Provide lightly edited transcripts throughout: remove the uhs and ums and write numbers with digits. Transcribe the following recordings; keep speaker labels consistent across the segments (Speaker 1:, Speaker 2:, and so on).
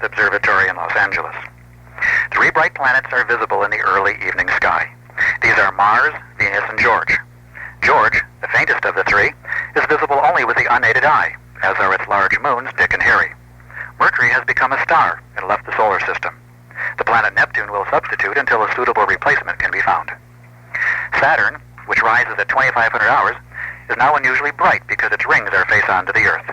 Speaker 1: Observatory in Los Angeles. Three bright planets are visible in the early evening sky. These are Mars, Venus, and George. George, the faintest of the three, is visible only with the unaided eye, as are its large moons, Dick and Harry. Mercury has become a star and left the solar system. The planet Neptune will substitute until a suitable replacement can be found. Saturn, which rises at 2,500 hours, is now unusually bright because its rings are face-on to the Earth.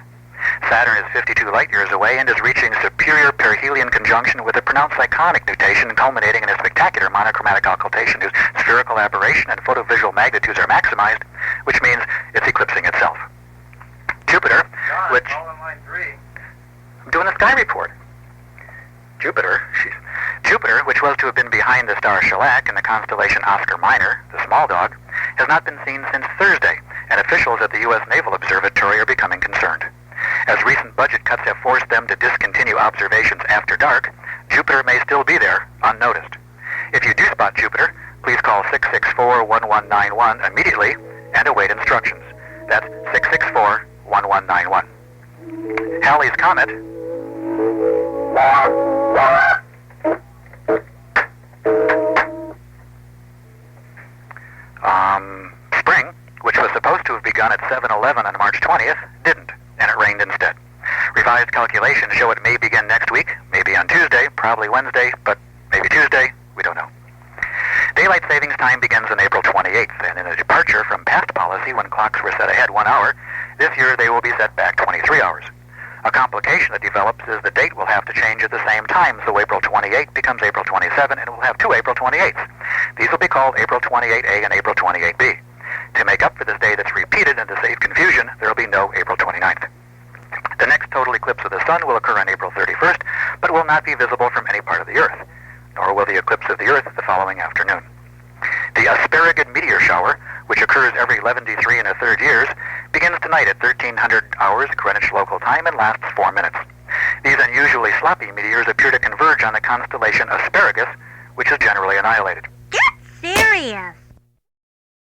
Speaker 1: Saturn is 52 light-years away and is reaching superior perihelion conjunction with a pronounced cyclonic nutation culminating in a spectacular monochromatic occultation whose spherical aberration and photovisual magnitudes are maximized, which means it's eclipsing itself. Jupiter,
Speaker 2: John,
Speaker 1: which...
Speaker 2: call on line 3.
Speaker 1: I'm doing a sky report. Jupiter, which was to have been behind the star Shellac in the constellation Oscar Minor, the small dog, has not been seen since Thursday, and officials at the U.S. Naval Observatory are becoming concerned. As recent budget cuts have forced them to discontinue observations after dark, Jupiter may still be there, unnoticed. If you do spot Jupiter, please call 664-1191 immediately and await instructions. That's 664-1191. Halley's Comet Spring, which was supposed to have begun at 7:11 on March 20th, didn't, and it rained instead. Revised calculations show it may begin next week, maybe on Tuesday, probably Wednesday, but maybe Tuesday, we don't know. Daylight savings time begins on April 28th, and in a departure from past policy when clocks were set ahead 1 hour, this year they will be set back 23 hours. A complication that develops is the date will have to change at the same time, so April 28 becomes April 27, and we'll have two April 28s. These will be called April 28A and April 28B. To make up for this day that's repeated and to save confusion, there will be no April 29th. The next total eclipse of the sun will occur on April 31st, but will not be visible from any part of the Earth, nor will the eclipse of the Earth the following afternoon. The Asparagus meteor shower, which occurs every 11 3 and a third years, begins tonight at 1300 hours Greenwich Local Time and lasts 4 minutes. These unusually sloppy meteors appear to converge on the constellation Asparagus, which is generally annihilated.
Speaker 3: Get serious!